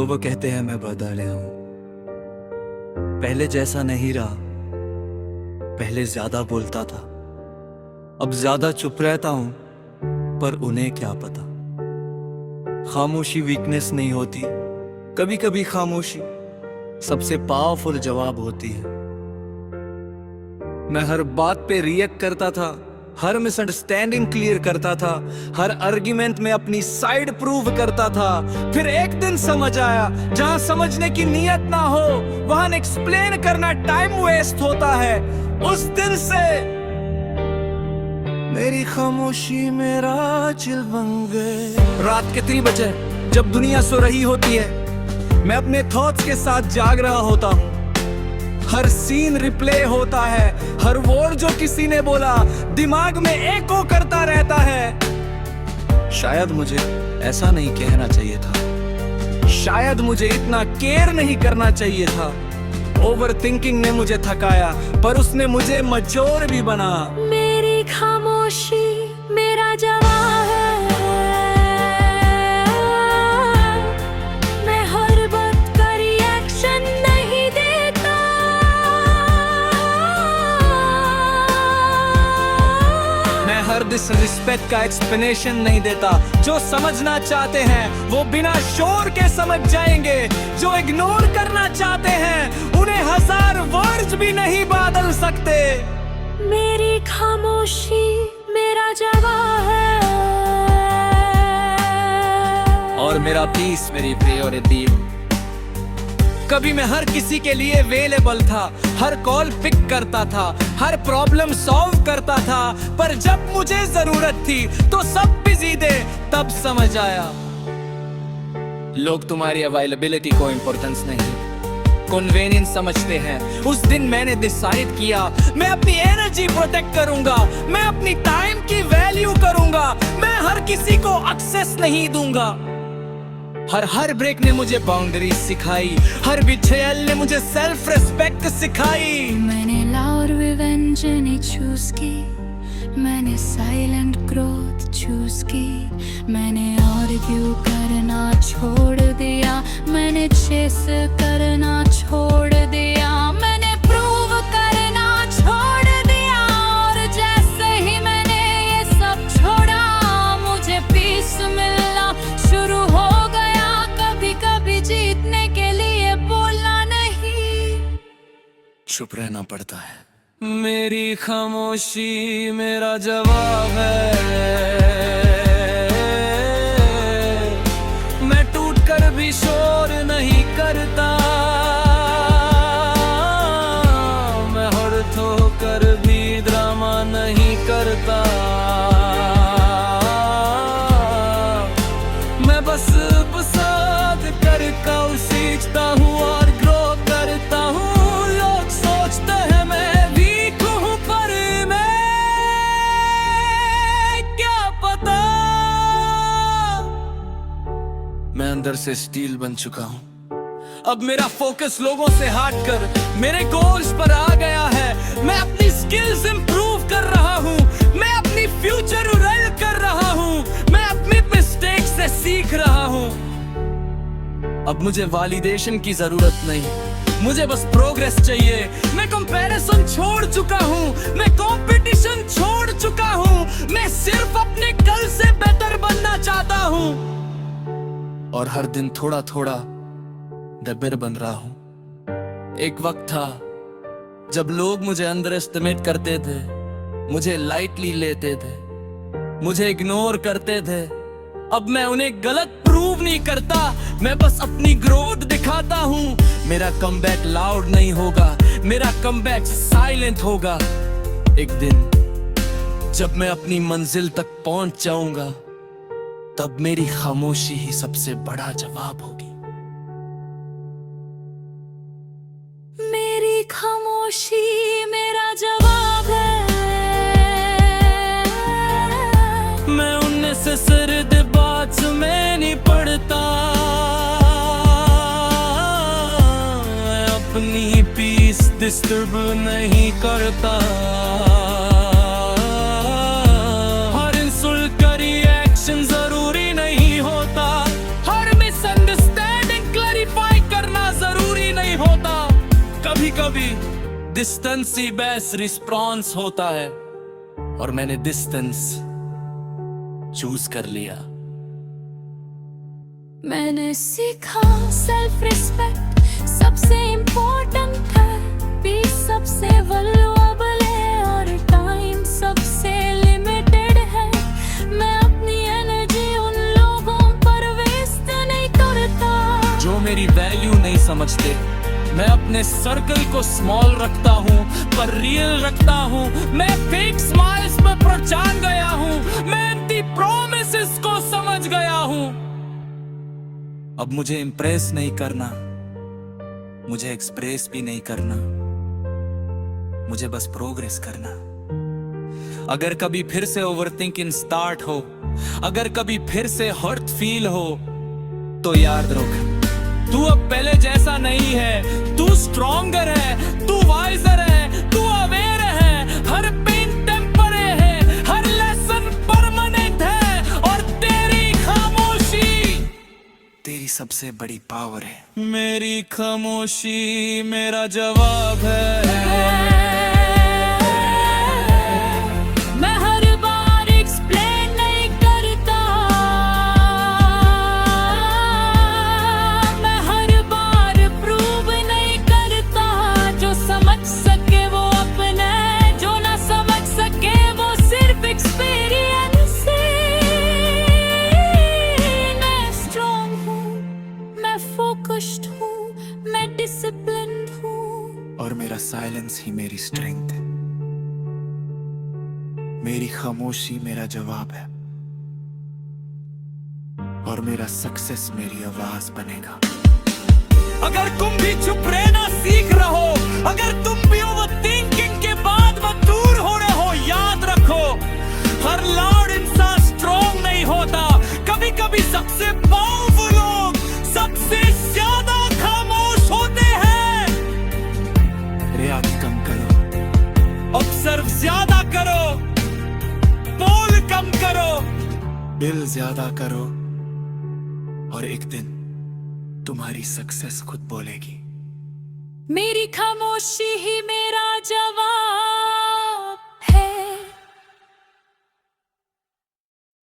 तो वो कहते हैं मैं बदले हूं, पहले जैसा नहीं रहा। पहले ज्यादा बोलता था, अब ज्यादा चुप रहता हूं, पर उन्हें क्या पता। खामोशी वीकनेस नहीं होती, कभी कभी खामोशी सबसे पावरफुल जवाब होती है। मैं हर बात पे रिएक्ट करता था, हर मिसअंडरस्टैंडिंग क्लियर करता था, हर आर्गुमेंट में अपनी साइड प्रूव करता था। फिर एक दिन समझ आया, जहां समझने की नियत ना हो वहां एक्सप्लेन करना टाइम वेस्ट होता है। उस दिन से मेरी खामोशी मेरा चिल बन गए। रात कितनी बजे जब दुनिया सो रही होती है, मैं अपने थॉट्स के साथ जाग रहा होता हूँ। हर सीन रिप्ले होता है, हर वर्ड जो किसी ने बोला दिमाग में एको करता रहता है। शायद मुझे ऐसा नहीं कहना चाहिए था, शायद मुझे इतना केयर नहीं करना चाहिए था। ओवर थिंकिंग ने मुझे थकाया, पर उसने मुझे मैच्योर भी बना। मेरी खामोशी मेरा जवाब है। मैं हर बात का रिएक्शन नहीं देता। मैं हर डिसरिस्पेक्ट का एक्सप्लेनेशन नहीं देता। जो समझना चाहते हैं वो बिना शोर के समझ जाएंगे, जो इग्नोर करना चाहते हैं उन्हें हजार वर्ड्स भी नहीं बदल सकते। मेरी खामोशी मेरा जवाब है। और मेरा पीस मेरी प्रायोरिटी। कभी मैं हर किसी के लिए अवेलेबल था, हर कॉल पिक करता था, हर प्रॉब्लम सॉल्व करता था, पर जब मुझे जरूरत थी तो सब बिजी थे। तब समझ आया लोग तुम्हारी अवेलेबिलिटी को इम्पोर्टेंस नहीं, कन्वीनियंस समझते हैं। उस दिन मैंने डिसाइड किया, मैं अपनी एनर्जी प्रोटेक्ट करूंगा, मैं अपनी टाइम की वैल्यू करूंगा, मैं हर किसी को एक्सेस नहीं दूंगा। हर ब्रेक ने मुझे बाउंड्री सिखाई, हर बिछेल ने मुझे सेल्फ रिस्पेक्ट सिखाई। मैंने लाउड रिवेंज नहीं चूज की, मैंने साइलेंट ग्रोथ चूज की। मैंने आर्ग्यू करना छोड़ दिया, मैंने चेस करना छोड़ दिया, मैंने प्रूव करना छोड़ दिया। और जैसे ही मैंने ये सब छोड़ा, मुझे पीस मिलना शुरू हो गया। कभी कभी जीतने के लिए बोलना नहीं, चुप रहना पड़ता है। मेरी खामोशी मेरा जवाब है। मैं टूट कर भी शोर नहीं करता, मैं हर्ट होकर भी ड्रामा नहीं करता। मैं बस पसंद कर कल सीखता हूँ और ग्रो करता हूँ। लोग सोचते हैं मैं वीक हूँ, पर मैं क्या पता, मैं अंदर से स्टील बन चुका हूँ। अब मेरा फोकस लोगों से हटकर मेरे गोल्स पर आ गया है। मैं अपनी स्किल्स इंप्रूव कर रहा हूँ, मैं अपनी फ्यूचर उड़ेल कर रहा हूँ, मैं अपनी मिस्टेक से सीख रहा हूँ। अब मुझे वैलिडेशन की जरूरत नहीं, मुझे बस प्रोग्रेस चाहिए। मैं कंपैरिजन छोड़ चुका हूँ, मैं कंपटीशन छोड़ चुका हूँ, मैं सिर्फ अपने कल से बेटर बनना चाहता हूँ। और हर दिन थोड़ा थोड़ा बेटर बन रहा हूँ। एक वक्त था जब लोग मुझे अंडर एस्टिमेट करते थे, मुझे लाइटली लेते थे, मुझे इग्नोर करते थे। अब मैं उन्हें गलत प्रूव नहीं करता, मैं बस अपनी ग्रोथ दिखाता हूँ। मेरा कमबैक लाउड नहीं होगा, मेरा कमबैक साइलेंट होगा। एक दिन जब मैं अपनी मंजिल तक पहुंच जाऊंगा, तब मेरी खामोशी ही सबसे बड़ा जवाब होगी। मेरी खामोशी मेरा जवाब है। मैं उनमें से सर्द बात में नहीं पड़ता, मैं अपनी पीस डिस्टर्ब नहीं करता। हर इंसल्ट का रिएक्शन जरूरी नहीं होता, हर मिसअंडरस्टैंडिंग क्लैरिफाई डिस्टेंस ही बेस्ट रिस्पॉन्स होता है, और मैंने डिस्टेंस चूज कर लिया। मैंने सीखा सेल्फ रिस्पेक्ट सबसे इम्पोर्टेंट है, पीस सबसे वैल्यूएबल है, और टाइम सबसे लिमिटेड है। मैं अपनी एनर्जी उन लोगों पर वेस्ट नहीं करता जो मेरी वैल्यू नहीं समझते। मैं अपने सर्कल को स्मॉल रखता हूँ पर रियल रखता हूँ। मैं फेक स्माइल्स में पहचान गया हूँ, मैं एम्प्टी प्रॉमिसेस को समझ गया हूँ। अब मुझे इम्प्रेस नहीं करना, मुझे एक्सप्रेस भी नहीं करना, मुझे बस प्रोग्रेस करना। अगर कभी फिर से ओवरथिंकिंग स्टार्ट हो, अगर कभी फिर से हर्ट फील हो, तो याद रख, तू अब पहले जैसा नहीं है। तू स्ट्रॉन्गर है, तू वाइजर है, तू अवेयर है। हर पेन टेम्परे है, हर लेसन परमानेंट है, और तेरी खामोशी तेरी सबसे बड़ी पावर है। मेरी खामोशी मेरा जवाब है। मैं हर बार एक्सप्लेन नहीं करता, मैं हर बार प्रूव नहीं करता। जो समझ सके वो अपना है, जो ना समझ सके वो सिर्फ एक्सपीरियंस है। मैं स्ट्रॉन्ग हूँ, मैं फोकस्ड हूँ, मैं डिसिप्लिन्ड हूँ, और मेरा साइलेंस ही मेरी स्ट्रेंथ है। मेरी खामोशी मेरा जवाब है, और मेरा सक्सेस मेरी आवाज बनेगा। अगर तुम भी चुप रहना सीख रहो, अगर तुम भी ओवरथिंकिंग के बाद दूर हो रहे हो, याद रखो, हर लाउड इंसान स्ट्रॉन्ग नहीं होता। कभी कभी सबसे पावरफुल लोग सबसे ज्यादा खामोश होते हैं। रिएक्ट कम करो, ऑब्जर्व ज्यादा करो, बोल कम करो, दिल ज्यादा करो, और एक दिन तुम्हारी सक्सेस खुद बोलेगी। मेरी खामोशी ही मेरा जवाब।